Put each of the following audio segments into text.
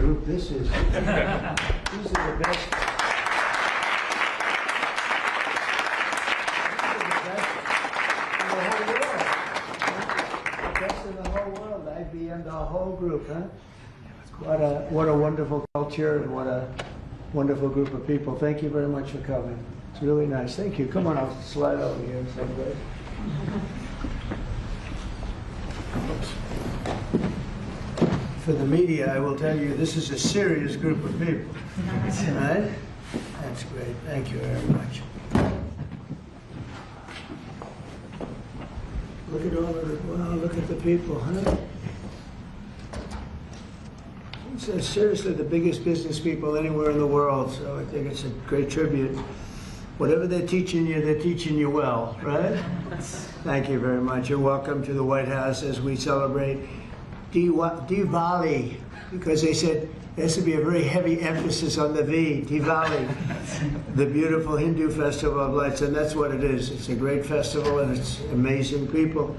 group this is. These are the best. IBM, the whole group, huh? What a wonderful culture and what a wonderful group of people. Thank you very much for coming. It's really nice. Thank you. Come on, I'll slide over here someday. For the media, I will tell you, this is a serious group of people. Right? That's great. Thank you very much. Look at all of the, wow, look at the people, huh? It's seriously the biggest business people anywhere in the world, so I think it's a great tribute. Whatever they're teaching you well, right? Thank you very much. You're welcome to the White House as we celebrate Diwali, because they said there has to be a very heavy emphasis on the V, Diwali, the beautiful Hindu festival of lights, and that's what it is. It's a great festival and it's amazing people.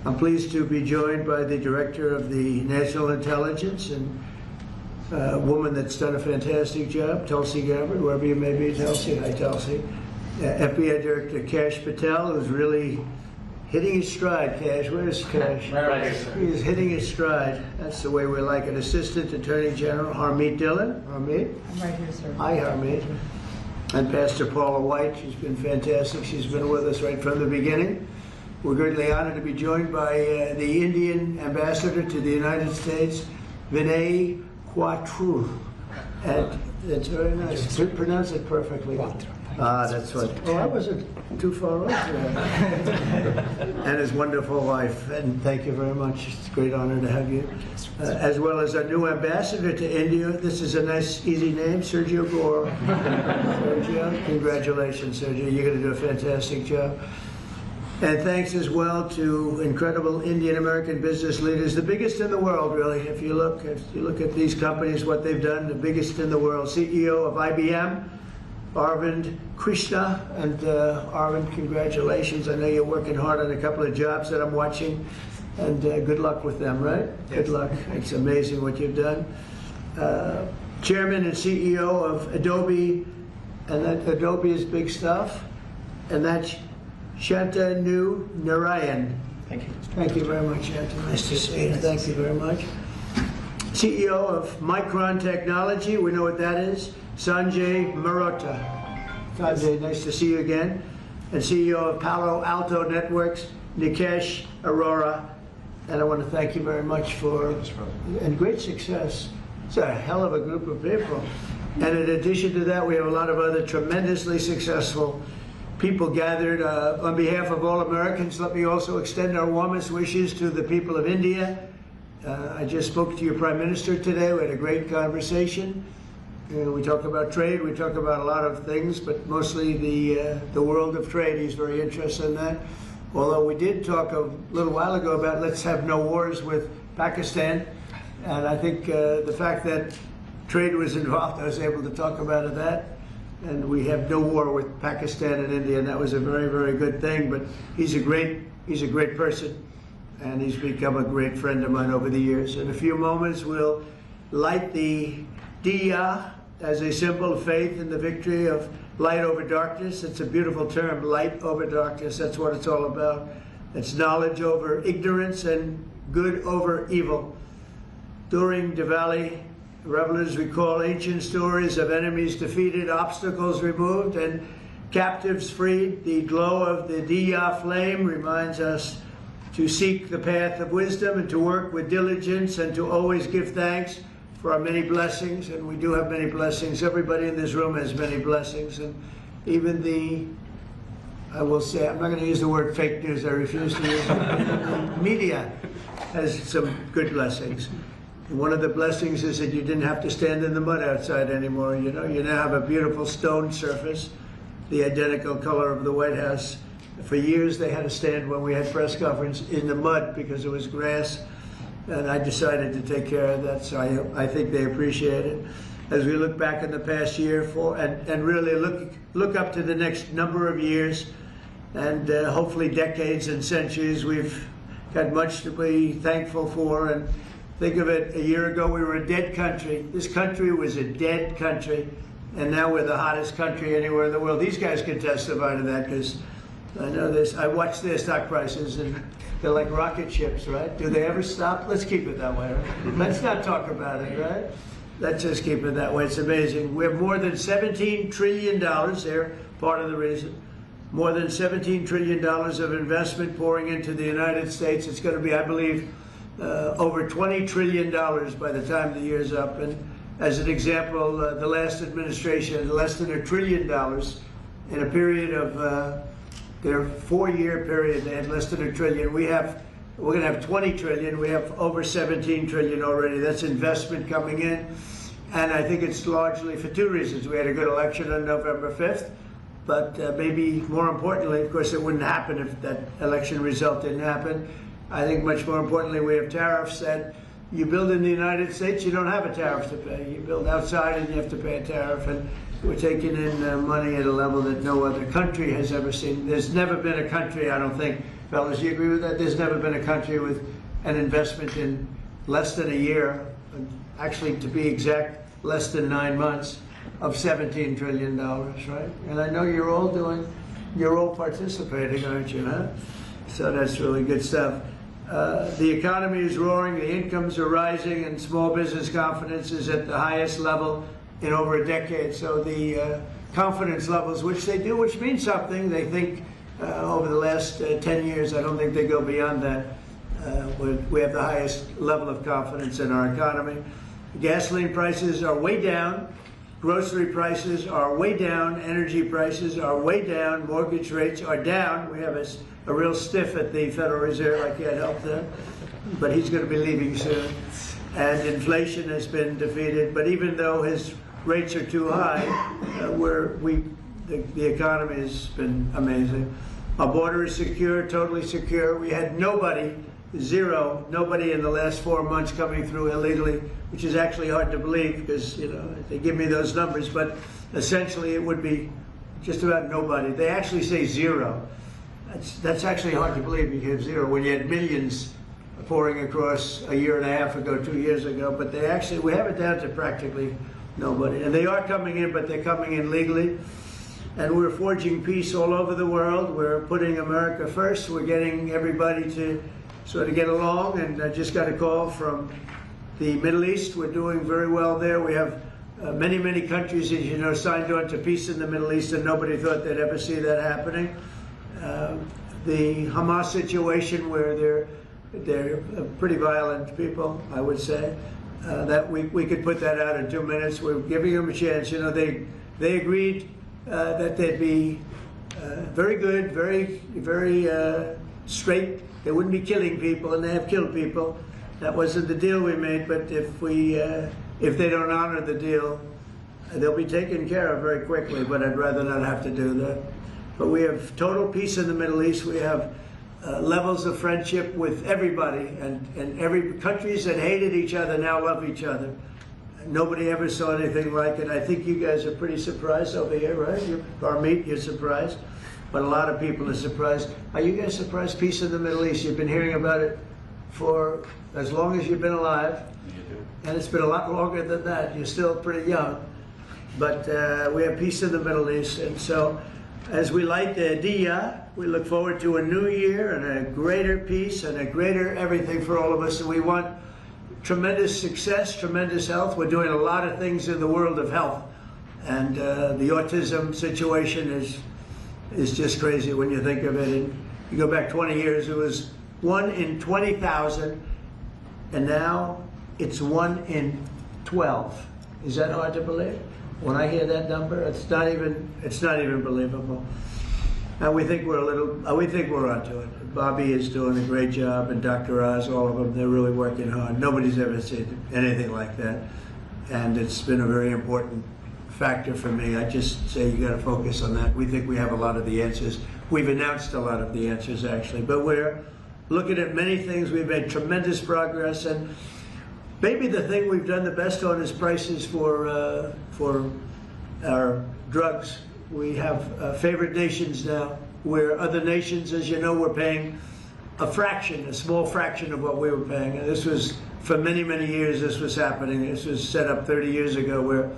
I'm pleased to be joined by the Director of the National Intelligence and a woman that's done a fantastic job, Tulsi Gabbard, wherever you may be, Tulsi. Hi, Tulsi. FBI Director Kash Patel, who's really hitting his stride. Kash, where's Kash? Right here, sir. He's hitting his stride. That's the way we like it. Assistant Attorney General Harmeet Dillon. Harmeet? I'm right here, sir. Hi, Harmeet. And Pastor Paula White. She's been fantastic. She's been with us right from the beginning. We're greatly honored to be joined by the Indian Ambassador to the United States, Vinay Quatru. And it's very nice. To pronounce it perfectly. Ah, that's what. Oh, I wasn't too far off there. And his wonderful wife. And thank you very much. It's a great honor to have you. As well as our new ambassador to India. This is a nice, easy name, Sergio Gore. Sergio, congratulations, Sergio. You're going to do a fantastic job. And thanks as well to incredible Indian American business leaders, the biggest in the world, really. If you look at these companies, what they've done, the biggest in the world. CEO of IBM, Arvind Krishna, and Arvind, congratulations. I know you're working hard on a couple of jobs that I'm watching, and good luck with them, right? Yes. Good luck. It's amazing what you've done. Chairman and CEO of Adobe, and that Adobe is big stuff, and that's Shantanu Narayan. Thank you. Thank you very much, Shantanu. Nice to see you. Thank you very much. CEO of Micron Technology, we know what that is, Sanjay Marotta. Sanjay, nice to see you again. And CEO of Palo Alto Networks, Nikesh Arora. And I want to thank you very much for, and great success. It's a hell of a group of people. And in addition to that, we have a lot of other tremendously successful people gathered. On behalf of all Americans, let me also extend our warmest wishes to the people of India. I just spoke to your Prime Minister today. We had a great conversation. We talked about trade, we talked about a lot of things, but mostly the world of trade. He's very interested in that. Although we did talk a little while ago about let's have no wars with Pakistan. And I think the fact that trade was involved, I was able to talk about that. And we have no war with Pakistan and India, and that was a very, very good thing. But he's a great person, and he's become a great friend of mine over the years. In a few moments, we'll light the Diya as a symbol of faith in the victory of light over darkness. It's a beautiful term, light over darkness. That's what it's all about. It's knowledge over ignorance and good over evil. During Diwali, revelers recall ancient stories of enemies defeated, obstacles removed, and captives freed. The glow of the Diya flame reminds us to seek the path of wisdom and to work with diligence and to always give thanks for our many blessings. And we do have many blessings. Everybody in this room has many blessings. And even the, I will say, I'm not going to use the word fake news. I refuse to use it. The media has some good blessings. One of the blessings is that you didn't have to stand in the mud outside anymore. You know, you now have a beautiful stone surface, the identical color of the White House. For years they had to stand when we had press conference in the mud because it was grass, and I decided to take care of that, so I think they appreciate it. As we look back in the past year and really look up to the next number of years and hopefully decades and centuries, we've got much to be thankful for, and Think of it, a year ago we were a dead country. This country was a dead country, and now we're the hottest country anywhere in the world. These guys can testify to that, because I know this. I watch their stock prices, and they're like rocket ships, right? Do they ever stop? Let's keep it that way. Right? Let's not talk about it, right? Let's just keep it that way. It's amazing. We have more than $17 trillion. They're part of the reason. More than $17 trillion of investment pouring into the United States. It's going to be, I believe, over $20 trillion by the time the year's up. And as an example, the last administration, less than $1 trillion in a period of their 4-year period. They had less than $1 trillion. We're going to have 20 trillion. We have over 17 trillion already. That's investment coming in. And I think it's largely for 2 reasons. We had a good election on November 5th, but maybe more importantly, of course, it wouldn't happen if that election result didn't happen. I think much more importantly, we have tariffs that you build in the United States, you don't have a tariff to pay. You build outside and you have to pay a tariff. And we're taking in money at a level that no other country has ever seen. There's never been a country, I don't think, fellas, you agree with that? There's never been a country with an investment in less than a year, actually to be exact, less than 9 months, of $17 trillion, right? And I know you're all participating, aren't you, huh? So that's really good stuff. The economy is roaring, the incomes are rising, and small business confidence is at the highest level in over a decade. So the confidence levels, which means something, they think over the last 10 years, I don't think they go beyond that. We have the highest level of confidence in our economy. Gasoline prices are way down. Grocery prices are way down. Energy prices are way down. Mortgage rates are down. We have a real stiff at the Federal Reserve. I can't help that. But he's going to be leaving soon. And inflation has been defeated. But even though his rates are too high, the economy has been amazing. Our border is secure, totally secure. We had nobody in the last 4 months coming through illegally, which is actually hard to believe because, they give me those numbers, but essentially it would be just about nobody. They actually say zero. That's actually hard to believe, you have zero when you had millions pouring across a year and a half ago, 2 years ago, but we have it down to practically nobody. And they are coming in, but they're coming in legally. And we're forging peace all over the world. We're putting America first. We're getting everybody to sort of get along. And I just got a call from the Middle East. We're doing very well there. We have many, many countries, as you know, signed on to peace in the Middle East, and nobody thought they'd ever see that happening. The Hamas situation, where they're pretty violent people, I would say, that we could put that out in 2 minutes. We're giving them a chance. They agreed that they'd be very good, very straight. They wouldn't be killing people, and they have killed people. That wasn't the deal we made, but if they don't honor the deal, they'll be taken care of very quickly, but I'd rather not have to do that. But we have total peace in the Middle East. We have levels of friendship with everybody, and every countries that hated each other now love each other. Nobody ever saw anything like it. I think you guys are pretty surprised over here, right? You're surprised, but a lot of people are surprised. Are you guys surprised? Peace in the Middle East. You've been hearing about it for as long as you've been alive, and it's been a lot longer than that. You're still pretty young, but we have peace in the Middle East, and so as we light the Diya, we look forward to a new year and a greater peace and a greater everything for all of us, and we want tremendous success, tremendous health. We're doing a lot of things in the world of health, and the autism situation is just crazy when you think of it. And you go back 20 years, it was 1 in 20,000, and now it's 1 in 12. Is that hard to believe? When I hear that number, it's not even believable. And we think we're onto it. Bobby is doing a great job, and Dr. Oz, all of them, they're really working hard. Nobody's ever seen anything like that. And it's been a very important factor for me. I just say you got to focus on that. We think we have a lot of the answers. We've announced a lot of the answers, actually, but we're looking at many things. We've made tremendous progress, and maybe the thing we've done the best on is prices for our drugs. We have favored nations now, where other nations, as you know, we're paying a fraction, a small fraction of what we were paying. And this was, for many, many years, this was happening. This was set up 30 years ago where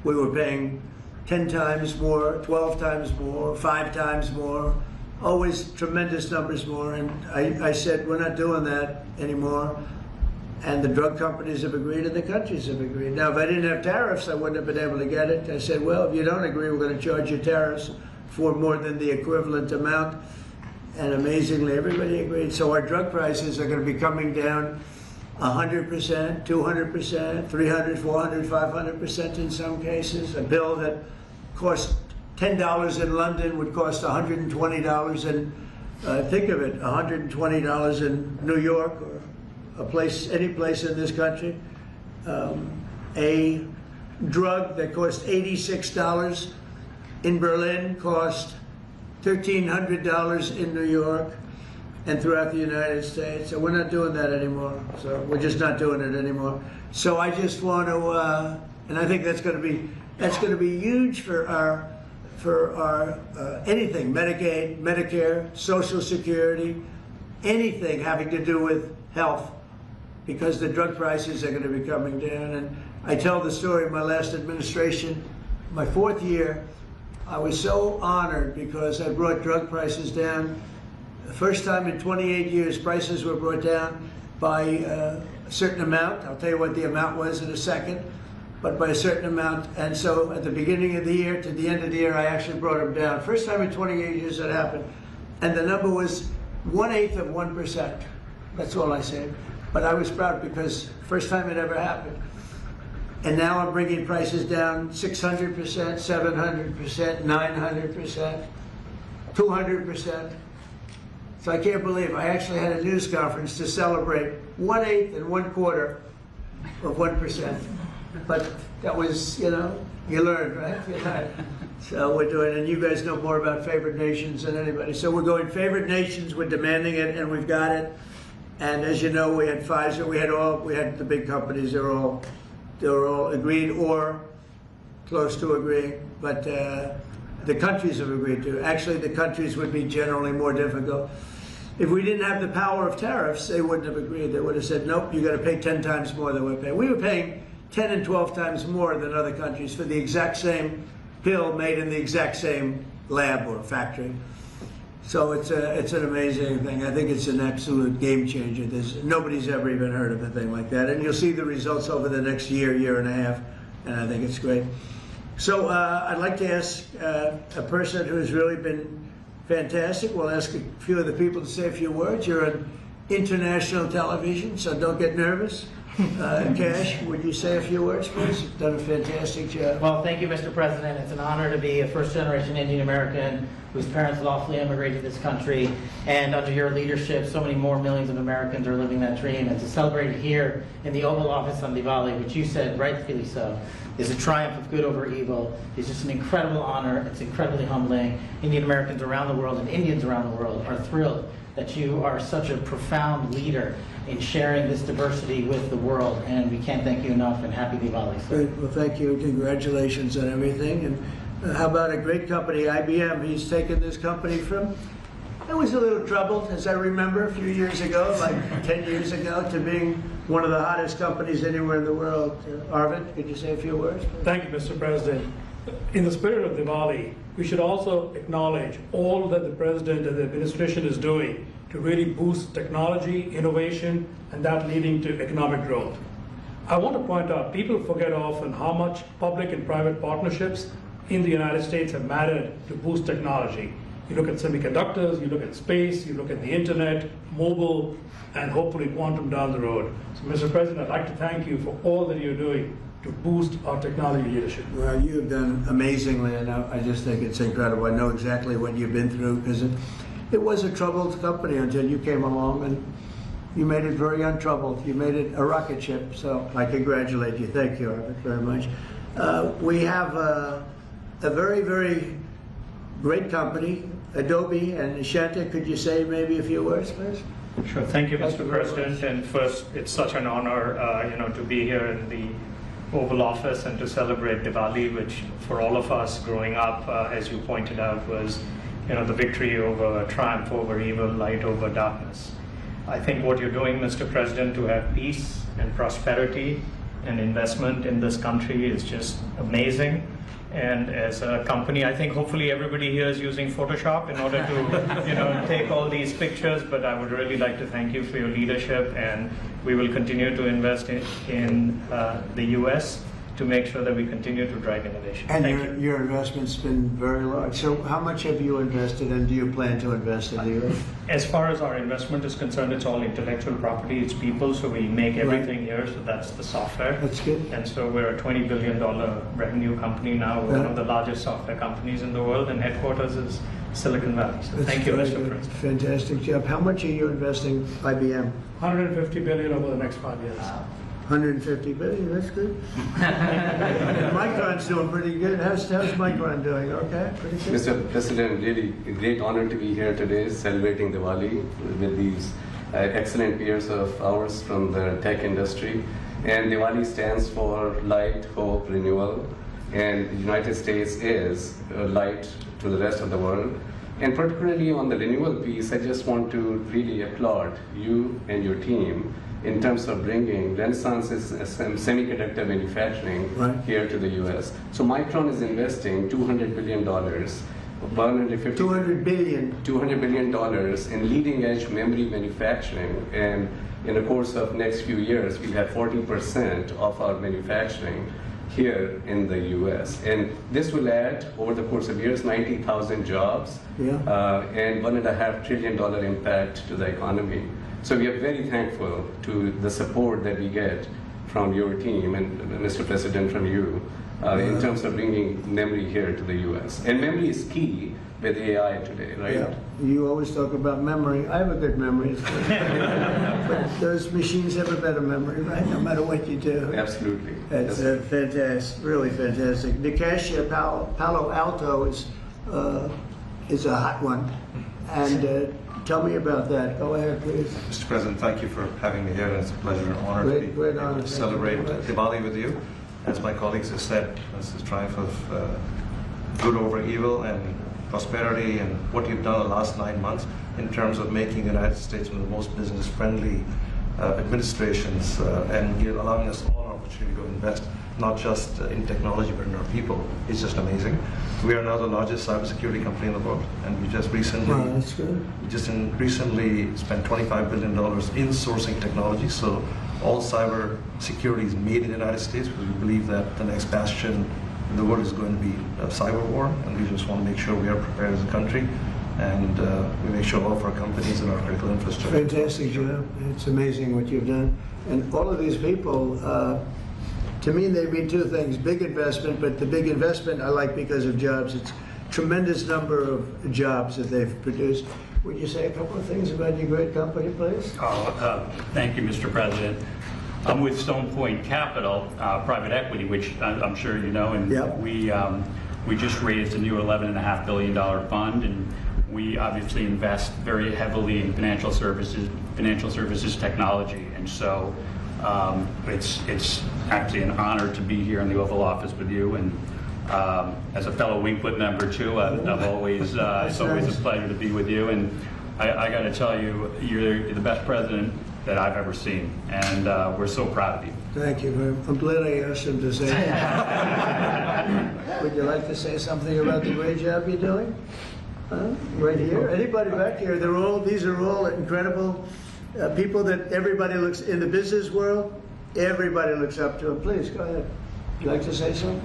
we were paying 10 times more, 12 times more, 5 times more, always tremendous numbers more. And I said, we're not doing that anymore. And the drug companies have agreed and the countries have agreed. Now, if I didn't have tariffs, I wouldn't have been able to get it. I said, well, if you don't agree, we're going to charge you tariffs for more than the equivalent amount. And amazingly, everybody agreed. So our drug prices are going to be coming down 100%, 200%, 300, 400, 500% in some cases. A bill that cost $10 in London would cost $120 in, think of it, $120 in New York or any place in this country. A drug that cost $86 in Berlin cost $1,300 in New York and throughout the United States. So we're not doing that anymore. So we're just not doing it anymore. So I just want to, and I think that's going to be huge for our anything, Medicaid, Medicare, Social Security, anything having to do with health, because the drug prices are going to be coming down. And I tell the story of my last administration, my 4th year. I was so honored because I brought drug prices down. The first time in 28 years, prices were brought down by a certain amount. I'll tell you what the amount was in a second, but by a certain amount. And so at the beginning of the year to the end of the year, I actually brought them down. First time in 28 years that happened. And the number was 1/8 of 1%. That's all I said. But I was proud because first time it ever happened. And now I'm bringing prices down 600%, 700%, 900%, 200%. So I can't believe I actually had a news conference to celebrate 1/8 and 1/4 of 1%. But that was, you know, you learn, right? You learn. So we're doing, and you guys know more about favored nations than anybody. So we're going favored nations, we're demanding it, and we've got it. And as you know, we had Pfizer, we had the big companies, they were all agreed or close to agreeing, but the countries have agreed to. Actually, the countries would be generally more difficult. If we didn't have the power of tariffs, they wouldn't have agreed. They would have said, nope, you got to pay 10 times more than we're paying. We were paying 10 and 12 times more than other countries for the exact same pill made in the exact same lab or factory. So it's an amazing thing. I think it's an absolute game changer. Nobody's ever even heard of a thing like that. And you'll see the results over the next year, year and a half, and I think it's great. So I'd like to ask a person who's really been fantastic. We'll ask a few of the people to say a few words. You're on international television, so don't get nervous. Kash, would you say a few words, please? You've done a fantastic job. Well, thank you, Mr. President. It's an honor to be a first-generation Indian American whose parents lawfully immigrated to this country. And under your leadership, so many more millions of Americans are living that dream. And to celebrate it here in the Oval Office on Diwali, which you said, rightfully so, is a triumph of good over evil. It's just an incredible honor. It's incredibly humbling. Indian Americans around the world and Indians around the world are thrilled that you are such a profound leader in sharing this diversity with the world, and we can't thank you enough, and happy Diwali. Great. Well, thank you. Congratulations on everything. And how about a great company, IBM? He's taken this company from, it was a little troubled, as I remember, a few years ago, like 10 years ago, to being one of the hottest companies anywhere in the world. Arvind, could you say a few words? Thank you, Mr. President. In the spirit of Diwali, we should also acknowledge all that the President and the administration is doing to really boost technology, innovation, and that leading to economic growth. I want to point out, people forget often how much public and private partnerships in the United States have mattered to boost technology. You look at semiconductors, you look at space, you look at the internet, mobile, and hopefully quantum down the road. So, Mr. President, I'd like to thank you for all that you're doing to boost our technology leadership. Well, you have done amazingly, and I just think it's incredible. I know exactly what you've been through, because it was a troubled company until you came along, and you made it very untroubled. You made it a rocket ship, so I congratulate you. Thank you, Arvind, very much. We have a very, very great company, Adobe and Shanta. Could you say maybe a few words, please? Sure. Thank you, Mr. President. And first, it's such an honor, to be here in the Oval Office and to celebrate Diwali, which for all of us growing up, as you pointed out, was, the victory over triumph over evil, light over darkness. I think what you're doing, Mr. President, to have peace and prosperity and investment in this country is just amazing. And as a company, I think hopefully everybody here is using Photoshop in order to, take all these pictures. But I would really like to thank you for your leadership, and we will continue to invest in the U.S. to make sure that we continue to drive innovation. And your investment's been very large. So how much have you invested, and do you plan to invest in the U.S.? As far as our investment is concerned, it's all intellectual property, it's people, so we make everything here, so that's the software. That's good. And so we're a $20 billion revenue company now. We're one of the largest software companies in the world, and headquarters is Silicon Valley. So thank you, Mr. President. Fantastic job. How much are you investing, IBM? $150 billion over the next 5 years. 150 billion, that's good. Micron's doing pretty good. How's Micron doing? Okay, pretty good. Mr. President, really a great honor to be here today celebrating Diwali with these excellent peers of ours from the tech industry. And Diwali stands for light, hope, renewal. And the United States is light to the rest of the world. And particularly on the renewal piece, I just want to really applaud you and your team in terms of bringing Renaissance's semiconductor manufacturing here to the U.S. So Micron is investing $200 billion, $200 billion in leading-edge memory manufacturing, and in the course of next few years, we'll have 40% of our manufacturing here in the U.S. And this will add, over the course of years, 90,000 jobs and $1.5 trillion impact to the economy. So we are very thankful to the support that we get from your team and, Mr. President, from you in terms of bringing memory here to the U.S. And memory is key with AI today, right? Yeah. You always talk about memory. I have a good memory. But those machines have a better memory, right? No matter what you do. Absolutely. That's fantastic, really fantastic. The Kash Palo Alto is a hot one. And tell me about that. Go ahead, please. Mr. President, thank you for having me here, and it's a pleasure and honor to be able to celebrate Diwali with you. As my colleagues have said, this is a triumph of good over evil and prosperity, and what you've done in the last 9 months in terms of making the United States one of the most business-friendly administrations, and you're allowing us all an opportunity to invest not just in technology but in our people. It's just amazing. We are now the largest cybersecurity company in the world, and we just recently recently spent $25 billion in sourcing technology. So all cyber security is made in the United States, because we believe that the next bastion in the world is going to be a cyber war, and we just want to make sure we are prepared as a country, and we make sure all of our companies and our critical infrastructure. Fantastic job. It's amazing what you've done. And all of these people, to me, they mean two things: big investment, but the big investment I like because of jobs. It's a tremendous number of jobs that they've produced. Would you say a couple of things about your great company, please? Thank you, Mr. President. I'm with Stone Point Capital, private equity, which I'm sure you know, and we just raised a new $11.5 billion fund, and we obviously invest very heavily in financial services technology, and so it's actually an honor to be here in the Oval Office with you, and as a fellow Wingfoot member too, I've always it's always a pleasure to be with you, and I got to tell you, you're the best president that I've ever seen, and we're so proud of you. Thank you. I'm glad I asked him to say that. Would you like to say something about the great job you're doing? Right here? Anybody back here? These are all incredible people that everybody looks, in the business world, everybody looks up to them. Please, go ahead. Would you like to say something?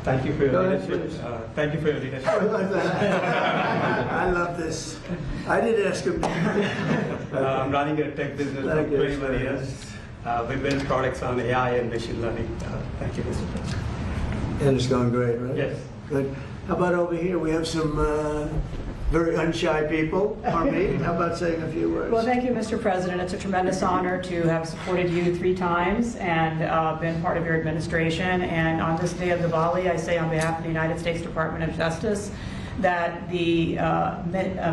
Thank you for your leadership. Thank you for your leadership. I love this. I did ask him. I'm running a tech business for 21 years. We build products on AI and machine learning. Thank you, Mr. President. And it's going great, right? Yes. Good. How about over here? We have some very unshy people. Harmeet, how about saying a few words? Well, thank you, Mr. President. It's a tremendous honor to have supported you 3 times and been part of your administration. And on this day of Diwali, I say on behalf of the United States Department of Justice that the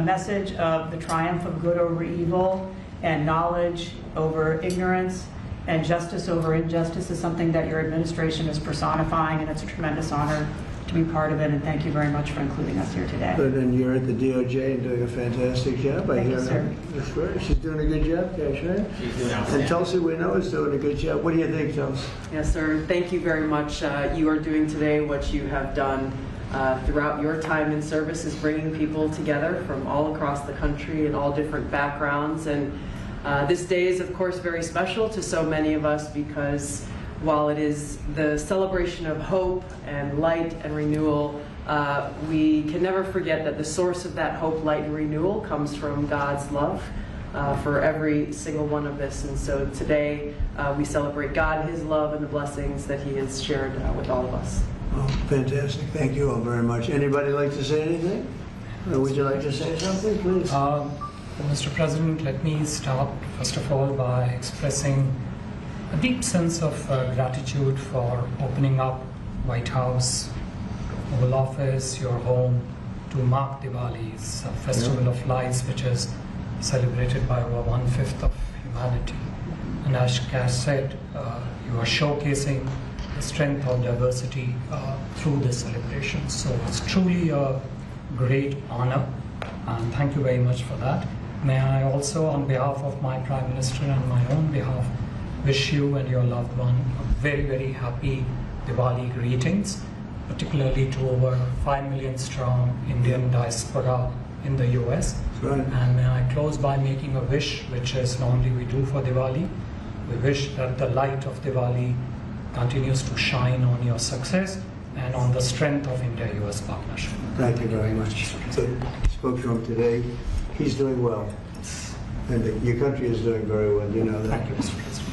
message of the triumph of good over evil and knowledge over ignorance and justice over injustice is something that your administration is personifying, and it's a tremendous honor to be part of it, and thank you very much for including us here today. Good, and you're at the DOJ and doing a fantastic job. Thank you, sir. That's great. She's doing a good job, Kash, right? She's doing outstanding. And Tulsi, we know, is doing a good job. What do you think, Tulsi? Yes, sir. Thank you very much. You are doing today what you have done throughout your time in service, is bringing people together from all across the country and all different backgrounds. And this day is, of course, very special to so many of us, because while it is the celebration of hope and light and renewal, we can never forget that the source of that hope, light, and renewal comes from God's love for every single one of us. And so today we celebrate God, His love, and the blessings that He has shared with all of us. Oh, fantastic. Thank you all very much. Anybody like to say anything? Or would you like to say something, please? Mr. President, let me start, first of all, by expressing a deep sense of gratitude for opening up White House, Oval Office, your home, to mark Diwali. It's a festival of lights which is celebrated by over 1/5 of humanity. And as Kash said, you are showcasing the strength of diversity through this celebration. So it's truly a great honor, and thank you very much for that. May I also, on behalf of my Prime Minister and my own behalf, wish you and your loved one a very, very happy Diwali greetings, particularly to over 5 million strong Indian diaspora in the US. Right. And may I close by making a wish, which is normally we do for Diwali. We wish that the light of Diwali continues to shine on your success and on the strength of India-US partnership. Thank you very much. So, spoke to him today. He's doing well. And your country is doing very well, you know that. Thank you, Mr. President.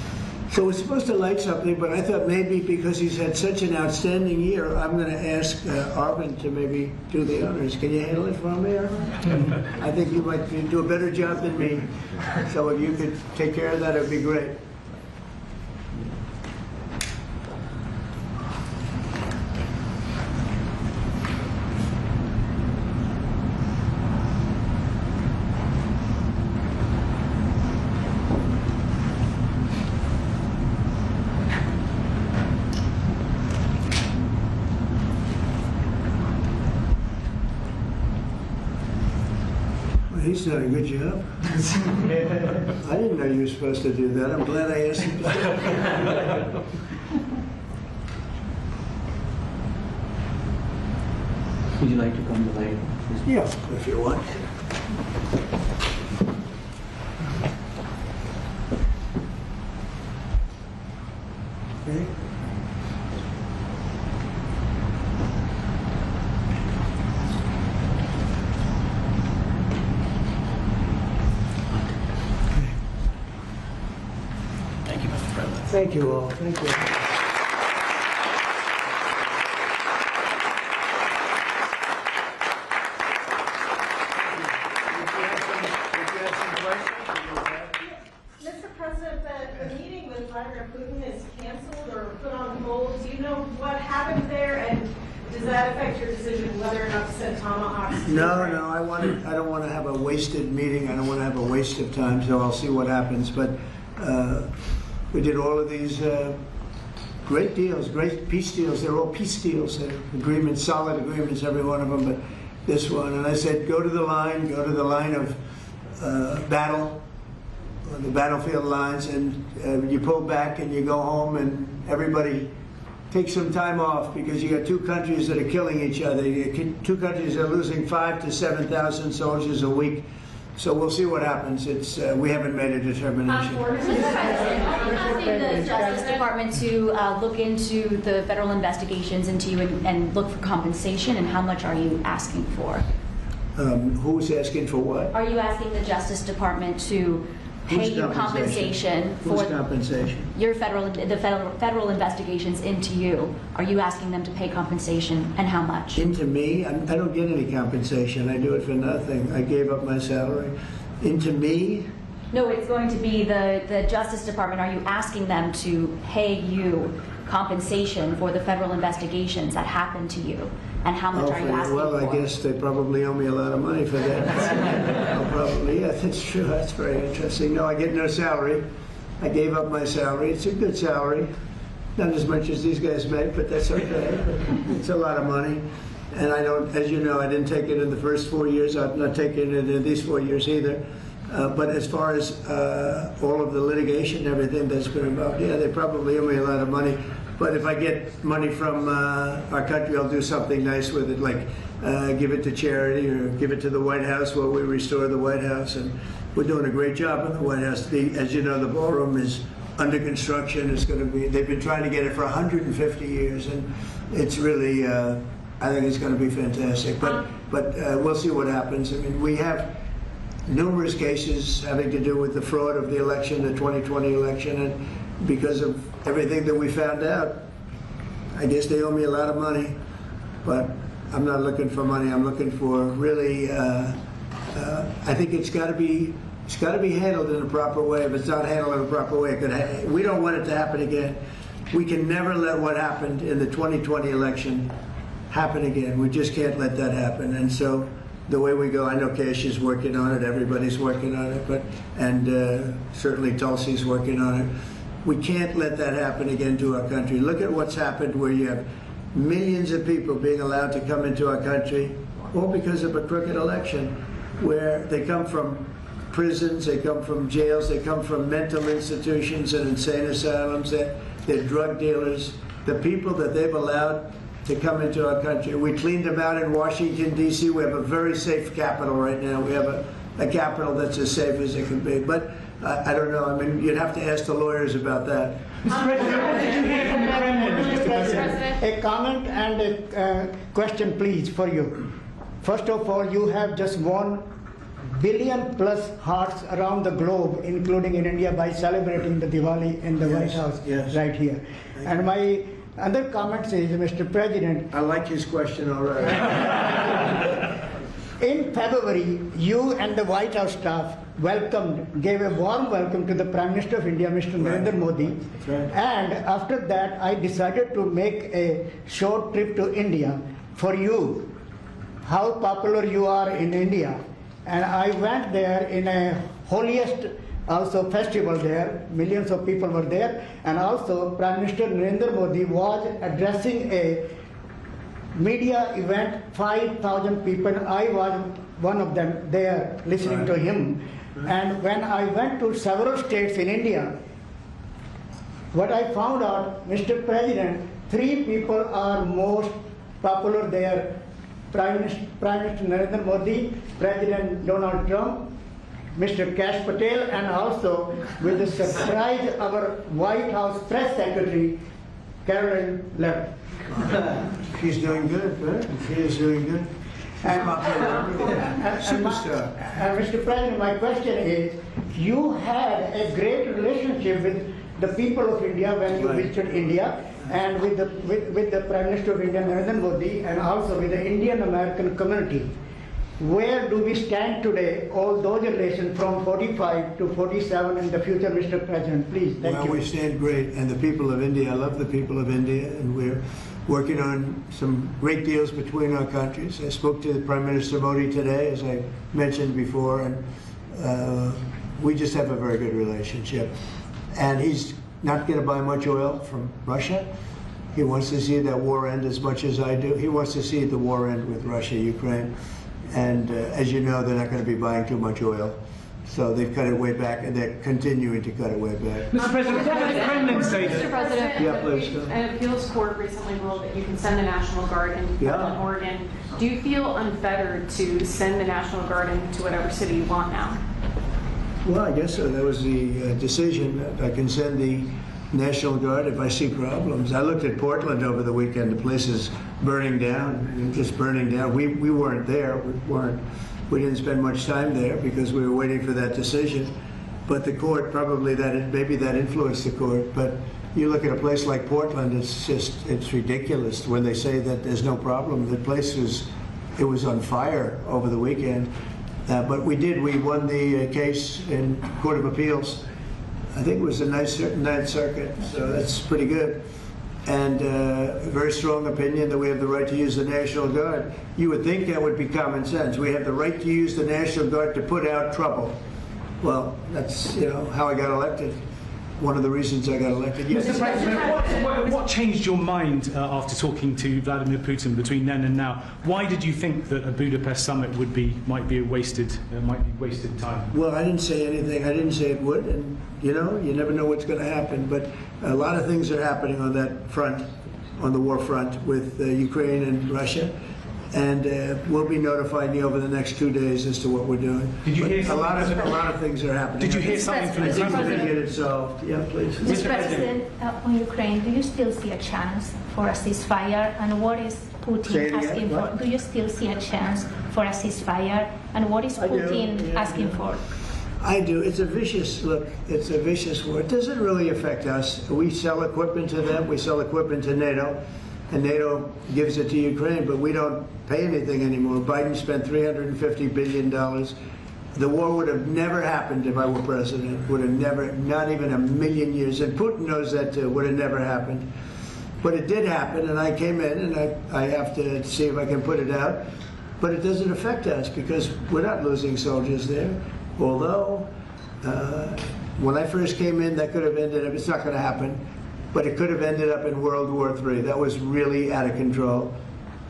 So we're supposed to light something, but I thought maybe because he's had such an outstanding year, I'm going to ask Arvind to maybe do the honors. Can you handle it for me, Arvind? I think you might do a better job than me. So if you could take care of that, it would be great. He's done a good job. I didn't know you were supposed to do that. I'm glad I asked him. Would you like to come to light? Yeah, if you want. Okay. Thank you all. Thank you. Mr. President, the meeting with Vladimir Putin is canceled or put on hold. Do you know what happened there, and does that affect your decision whether or not to send tomahawks? No, I don't want to have a wasted meeting. I don't want to have a waste of time, so I'll see what happens. But we did all of these great deals, great peace deals. They're all peace deals, agreements, solid agreements, every one of them. But this one, and I said, go to the line of battle, the battlefield lines, and you pull back and you go home, and everybody takes some time off, because you got two countries that are killing each other. Two countries that are losing 5,000 to 7,000 soldiers a week. So we'll see what happens. We haven't made a determination. Mr. President, I'm asking the Justice Department to look into the federal investigations into you and look for compensation, and how much are you asking for? Who's asking for what? Are you asking the Justice Department to pay you compensation for your federal investigations into you? Are you asking them to pay compensation, and how much? Into me? I don't get any compensation. I do it for nothing. I gave up my salary. Into me? No, it's going to be the Justice Department. Are you asking them to pay you compensation for the federal investigations that happened to you? And how much are you asking well, for? I guess they probably owe me a lot of money for that. Probably, yeah, that's true. That's very interesting. No, I get no salary. I gave up my salary. It's a good salary. Not as much as these guys make, but that's okay. It's a lot of money. And I don't, as you know, I didn't take it in the first 4 years. I'm not taking it in these 4 years either. But as far as all of the litigation and everything that's been involved, yeah, they probably owe me a lot of money. But if I get money from our country, I'll do something nice with it, like give it to charity or give it to the White House while we restore the White House. And we're doing a great job in the White House. As you know, the ballroom is under construction. It's going to be, they've been trying to get it for 150 years. And it's really, I think it's going to be fantastic. But we'll see what happens. I mean, we have numerous cases having to do with the fraud of the election, the 2020 election, and because of everything that we found out, I guess they owe me a lot of money, but I'm not looking for money. I'm looking for really, I think it's got to be handled in a proper way. If it's not handled in a proper way, we don't want it to happen again. We can never let what happened in the 2020 election happen again. We just can't let that happen. And so the way we go, I know Kash is working on it, everybody's working on it, and certainly Tulsi's working on it. We can't let that happen again to our country. Look at what's happened where you have millions of people being allowed to come into our country, all because of a crooked election, where they come from prisons, they come from jails, they come from mental institutions and insane asylums, they're drug dealers. The people that they've allowed to come into our country. We cleaned them out in Washington, D.C. We have a very safe capital right now. We have a capital that's as safe as it can be. But I don't know. I mean, you'd have to ask the lawyers about that. Mr. President, a comment and a question, please, for you. First of all, you have just 1 billion plus hearts around the globe, including in India, by celebrating the Diwali in the White House right here. And my other comment is, Mr. President, I like his question already. In February, you and the White House staff gave a warm welcome to the Prime Minister of India, Mr. Narendra Modi. And after that, I decided to make a short trip to India for you, how popular you are in India. And I went there in a holiest also festival there, millions of people were there, and also Prime Minister Narendra Modi was addressing a media event, 5,000 people. I was one of them there listening to him. And when I went to several states in India, what I found out, Mr. President, 3 people are most popular there. Prime Minister Narendra Modi, President Donald Trump, Mr. Kash Patel, and also with the surprise, our White House press secretary, Caroline Levitt. She's doing good, right? She is doing good. Superstar. And Mr. President, my question is, you had a great relationship with the people of India when you visited India, and with the Prime Minister of India, Narendra Modi, and also with the Indian American community. Where do we stand today, all those relations from 45 to 47 in the future, Mr. President? Please, thank you. Well, we stand great, and the people of India, I love the people of India, and we're working on some great deals between our countries. I spoke to Prime Minister Modi today, as I mentioned before, and we just have a very good relationship. And he's not going to buy much oil from Russia. He wants to see that war end as much as I do. He wants to see the war end with Russia, Ukraine. And as you know, they're not going to be buying too much oil. So they've cut it way back, and they're continuing to cut it way back. Mr. President, Mr. President, Yeah, please. an appeals court recently ruled that you can send the National Guard in Portland, Oregon. Do you feel unfettered to send the National Guard into whatever city you want now? Well, I guess so. That was the decision. That I can send the National Guard if I see problems. I looked at Portland over the weekend. The place is burning down, just burning down. We weren't there. We didn't spend much time there because we were waiting for that decision. But the court, probably maybe that influenced the court. But you look at a place like Portland, it's ridiculous when they say that there's no problem. The place it was on fire over the weekend. But we won the case in Court of Appeals. I think it was the Ninth Circuit, so that's pretty good. And a very strong opinion that we have the right to use the National Guard. You would think that would be common sense. We have the right to use the National Guard to put out trouble. Well, that's how I got elected. one of the reasons I got elected. Yes. Mr. President, what changed your mind after talking to Vladimir Putin between then and now? Why did you think that a Budapest summit might be wasted time? Well, I didn't say anything. I didn't say it would, and you never know what's going to happen. But a lot of things are happening on that front, on the war front with Ukraine and Russia. And we'll be notifying you over the next 2 days as to what we're doing. Did you hear a lot of things are happening. Did you hear something from the Kremlin? Kremlin? We're going to get it solved. Yeah, please. Mr. President, on Ukraine, do you still see a chance for a ceasefire? And what is Putin asking for? Do you still see a chance for a ceasefire? And what is Putin asking for? I do. It's a vicious look. It's a vicious war. It doesn't really affect us. We sell equipment to them. We sell equipment to NATO. And NATO gives it to Ukraine, but we don't pay anything anymore. Biden spent $350 billion. The war would have never happened if I were president. Would have never, not even a million years. And Putin knows that too. Would have never happened. But it did happen, and I came in, and I have to see if I can put it out. But it doesn't affect us because we're not losing soldiers there. Although, when I first came in, that could have ended up, it's not going to happen. But it could have ended up in World War III. That was really out of control.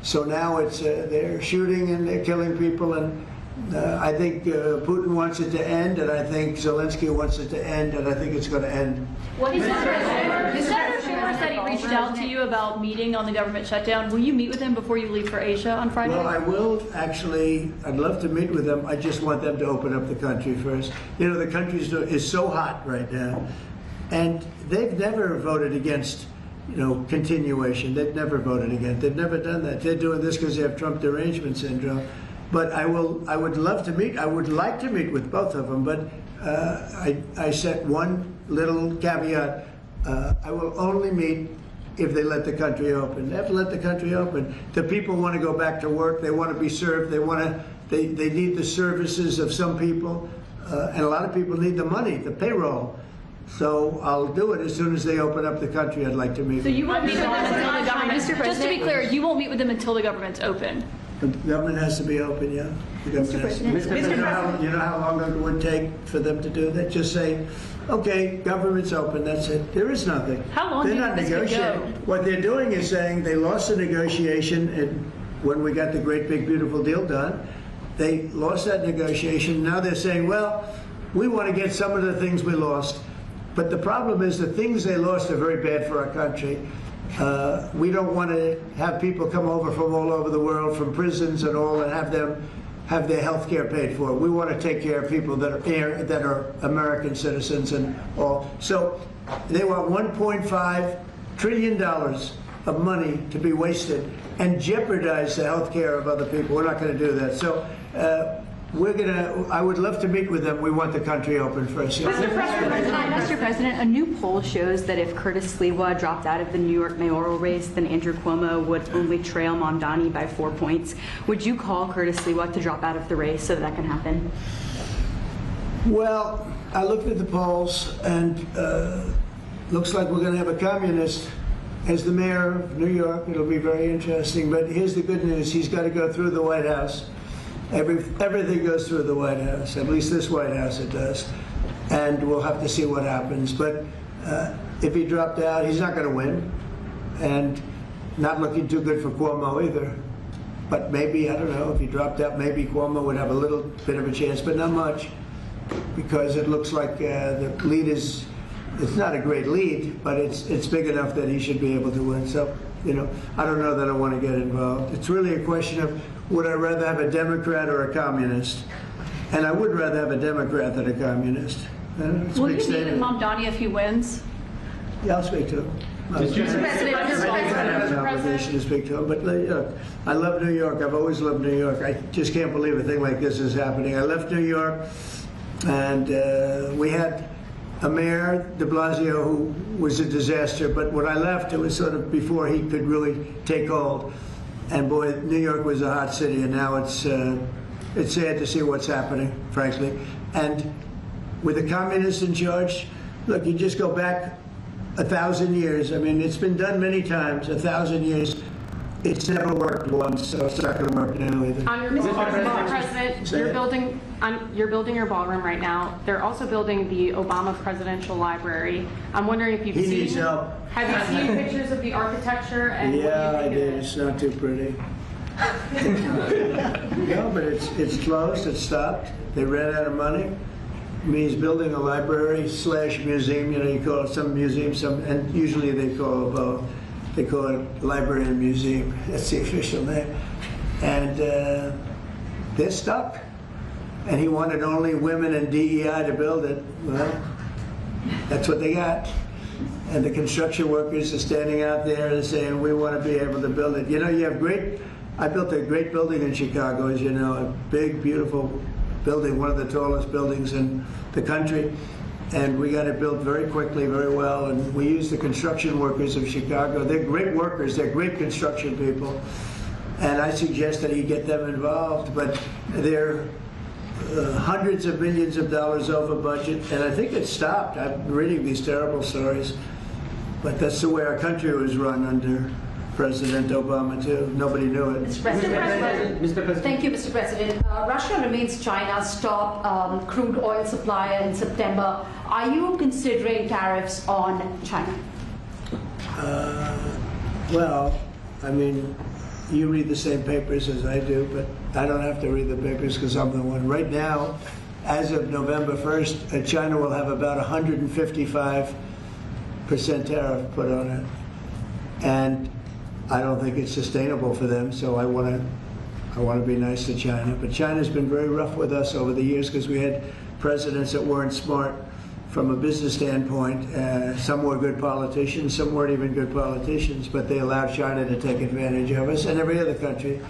So now it's they're shooting and they're killing people, and I think Putin wants it to end, and I think Zelensky wants it to end, and I think it's going to end. What is Senator Schumer said he reached out to you about meeting on the government shutdown. Will you meet with him before you leave for Asia on Friday? Well, I will actually. I'd love to meet with them. I just want them to open up the country first. The country is so hot right now. And they've never voted against, continuation. They've never voted against. They've never done that. They're doing this because they have Trump derangement syndrome. But I would love to meet. I would like to meet with both of them. But I set one little caveat. I will only meet if they let the country open. They have to let the country open. The people want to go back to work. They want to be served. They need the services of some people, and a lot of people need the money, the payroll. So I'll do it as soon as they open up the country. I'd like to meet. So you won't meet with them until the government. Just to be clear, you won't meet with them until the government's open. The government has to be open, yeah. The government has to be. You know how long it would take for them to do that? Just say, okay, government's open. That's it. There is nothing. How long? They're not negotiating. What they're doing is saying they lost the negotiation, and when we got the great big beautiful deal done, they lost that negotiation. Now they're saying, well, we want to get some of the things we lost. But the problem is the things they lost are very bad for our country. We don't want to have people come over from all over the world, from prisons and all, and have them have their health care paid for. We want to take care of people that are American citizens and all. So they want $1.5 trillion of money to be wasted and jeopardize the health care of other people. We're not going to do that. So I would love to meet with them. We want the country open first. Mr. President, a new poll shows that if Curtis Sliwa dropped out of the New York mayoral race, then Andrew Cuomo would only trail Mamdani by 4 points. Would you call Curtis Sliwa to drop out of the race so that can happen? Well, I looked at the polls, and looks like we're going to have a communist as the mayor of New York. It'll be very interesting. But here's the good news. He's got to go through the White House. Everything goes through the White House, at least this White House it does, and we'll have to see what happens. But if he dropped out, he's not going to win, and not looking too good for Cuomo either. But maybe, I don't know, if he dropped out, maybe Cuomo would have a little bit of a chance, but not much, because it looks like the lead it's not a great lead, but it's big enough that he should be able to win. So, I don't know that I want to get involved. It's really a question of, would I rather have a Democrat or a communist? And I would rather have a Democrat than a communist. Will you meet with Mamdani if he wins? Yeah, I'll speak to him. Mr. President, I have an obligation to speak to him, but I love New York. I've always loved New York. I just can't believe a thing like this is happening. I left New York, and we had a mayor, de Blasio, who was a disaster, but when I left, it was sort of before he could really take hold. And boy, New York was a hot city, and now it's sad to see what's happening, frankly. And with the communists in charge, look, you just go back 1,000 years. I mean, it's been done many times, 1,000 years. It's never worked once, so it's not going to work now either. On your Mr. President, you're building your ballroom right now. They're also building the Obama Presidential Library. I'm wondering if you've He seen. needs help. Have you seen pictures of the architecture and Yeah, what I do you think did. It's not too pretty. No, but it's closed. It's stopped. They ran out of money. I mean, he's building a library / museum. You know, you call it some museum, and usually they call it both. They call it library and museum. That's the official name. And they're stuck. And he wanted only women and DEI to build it. Well, that's what they got. And the construction workers are standing out there and saying, we want to be able to build it. You know, you have I built a great building in Chicago, as you know, a big, beautiful building, one of the tallest buildings in the country. And we got it built very quickly, very well. And we used the construction workers of Chicago. They're great workers. They're great construction people. And I suggest that you get them involved. But they're hundreds of millions of dollars over budget. And I think it stopped. I'm reading these terrible stories. But that's the way our country was run under President Obama, too. Nobody knew it. Mr. President. Thank you, Mr. President. Russia remains China's top crude oil supplier in September. Are you considering tariffs on China? Well, I mean, you read the same papers as I do, but I don't have to read the papers because I'm the one. Right now, as of November 1st, China will have about 155% tariff put on it. And I don't think it's sustainable for them, so I want to be nice to China. But China's been very rough with us over the years because we had presidents that weren't smart from a business standpoint. Some were good politicians, some weren't even good politicians, but they allowed China to take advantage of us and every other country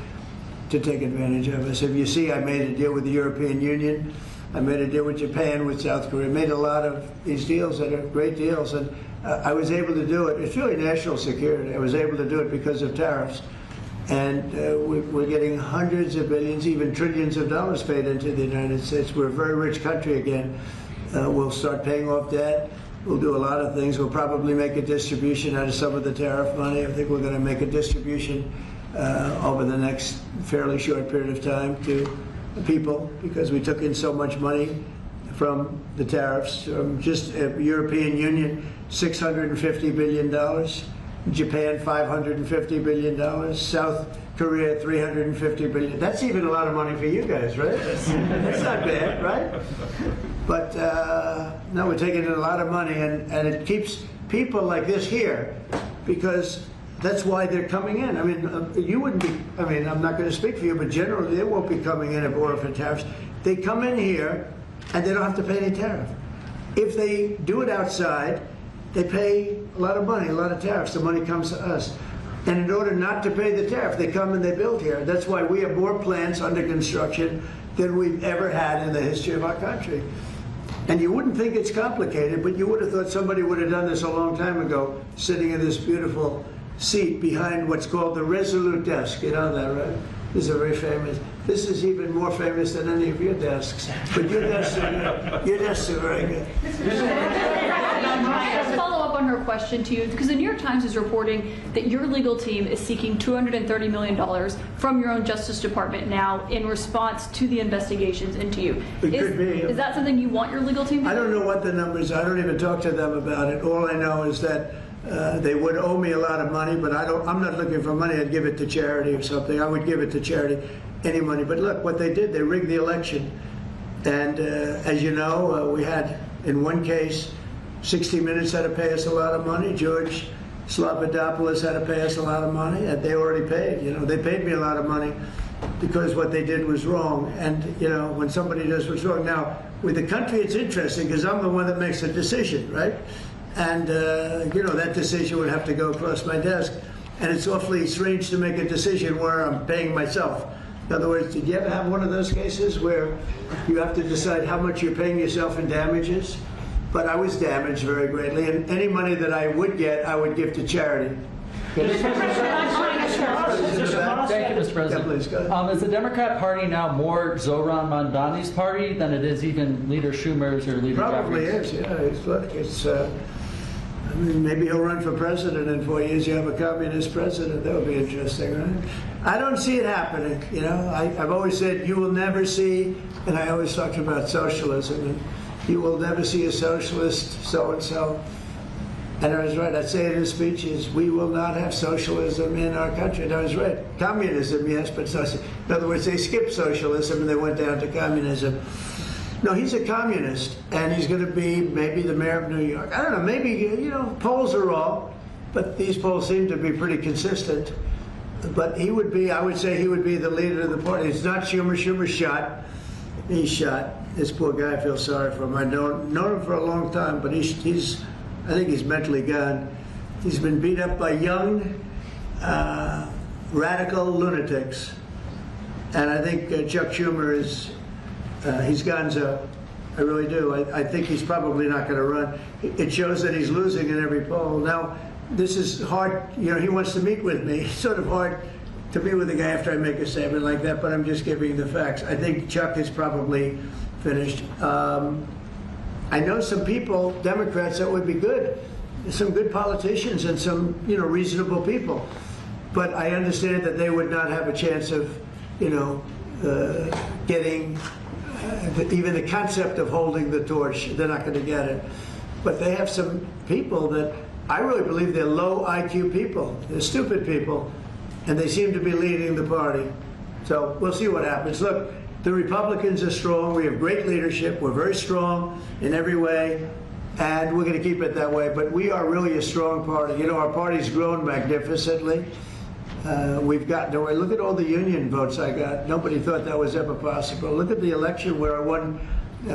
to take advantage of us. If you see, I made a deal with the European Union. I made a deal with Japan, with South Korea. I made a lot of these deals that are great deals. And I was able to do it. It's really national security. I was able to do it because of tariffs. And we're getting hundreds of billions, even trillions of dollars paid into the United States. We're a very rich country again. We'll start paying off debt. We'll do a lot of things. We'll probably make a distribution out of some of the tariff money. I think we're going to make a distribution over the next fairly short period of time to people because we took in so much money from the tariffs. Just European Union, $650 billion. Japan, $550 billion. South Korea, $350 billion. That's even a lot of money for you guys, right? That's not bad, right? But no, we're taking in a lot of money, and it keeps people like this here because that's why they're coming in. I mean, you wouldn't be, I mean, I'm not going to speak for you, but generally they won't be coming in if it weren't for tariffs. They come in here and they don't have to pay any tariff. If they do it outside, they pay a lot of money, a lot of tariffs. The money comes to us. And in order not to pay the tariff, they come and they build here. That's why we have more plants under construction than we've ever had in the history of our country. And you wouldn't think it's complicated, but you would have thought somebody would have done this a long time ago, sitting in this beautiful seat behind what's called the Resolute desk. You know that, right? This is a very famous. This is even more famous than any of your desks. But your desks are very good. Just follow up on her question to you, because the New York Times is reporting that your legal team is seeking $230 million from your own Justice Department now in response to the investigations into you. Is that something you want your legal team to do? I don't know what the numbers are. I don't even talk to them about it. All I know is that they would owe me a lot of money, but I'm not looking for money. I'd give it to charity or something. I would give it to charity, any money. But look, what they did, they rigged the election. And as you know, we had, in one case, 60 Minutes had to pay us a lot of money. George Slobodanopoulos had to pay us a lot of money, and they already paid. You know, they paid me a lot of money because what they did was wrong. And you know, when somebody does what's wrong, now with the country, it's interesting because I'm the one that makes the decision, right? And you know, that decision would have to go across my desk, and it's awfully strange to make a decision where I'm paying myself. In other words, did you ever have one of those cases where you have to decide how much you're paying yourself in damages? But I was damaged very greatly, and any money that I would get, I would give to charity. Thank you, Mr. President. Yeah, please, go ahead. Is the Democrat Party now more Zohran Mamdani's party than it is even Leader Schumer's or Leader Probably Jeffries? is, yeah. Look, it's mean, maybe he'll run for president in 4 years. You have a communist president. That would be interesting, right? I don't see it happening. You know, I've always said you will never see, and I always talked about socialism, and you will never see a socialist so-and-so. And I was right. I'd say it in speeches, we will not have socialism in our country. And I was right. Communism, yes, but socialism. In other words, they skipped socialism and they went down to communism. No, he's a communist, and he's going to be maybe the mayor of New York. I don't know, maybe, you know, polls are wrong, but these polls seem to be pretty consistent. But he would be, I would say he would be the leader of the party. It's not Schumer. Schumer's shot. He's shot. This poor guy, I feel sorry for him. I've known him for a long time, but he's I think he's mentally gone. He's been beat up by young, radical lunatics. And I think Chuck Schumer is, he's gonzo. I really do. I think he's probably not going to run. It shows that he's losing in every poll. Now, this is hard. You know, he wants to meet with me. It's sort of hard to meet with a guy after I make a statement like that, but I'm just giving the facts. I think Chuck is probably finished. I know some people, Democrats, that would be good. Some good politicians and some, you know, reasonable people. But I understand that they would not have a chance of, you know, getting even the concept of holding the torch. They're not going to get it. But they have some people that I really believe they're low IQ people. They're stupid people. And they seem to be leading the party. So we'll see what happens. Look, the Republicans are strong. We have great leadership. We're very strong in every way, and we're going to keep it that way. But we are really a strong party. You know, our party's grown magnificently. We've gotten away. Look at all the union votes I got. Nobody thought that was ever possible. Look at the election where I won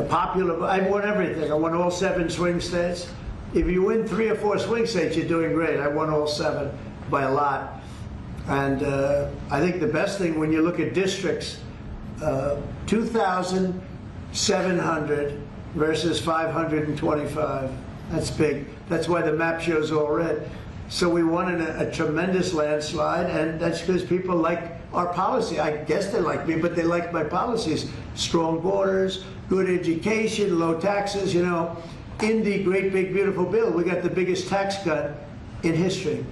popular. I won everything. I won all 7 swing states. If you win 3 or 4 swing states, you're doing great. I won all 7 by a lot. And I think the best thing when you look at districts, 2,700 versus 525. That's big. That's why the map shows all red. So we won in a tremendous landslide, and that's because people like our policy. I guess they like me, but they like my policies. Strong borders, good education, low taxes. You know, in the great big beautiful bill, we got the biggest tax cut in history.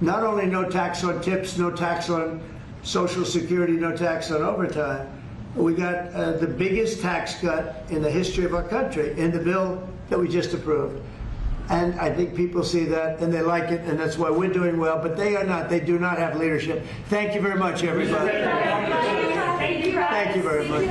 Not only no tax on tips, no tax on Social Security, no tax on overtime, we got the biggest tax cut in the history of our country in the bill that we just approved. And I think people see that and they like it, and that's why we're doing well, but they are not. They do not have leadership. Thank you very much, everybody. Thank you very much.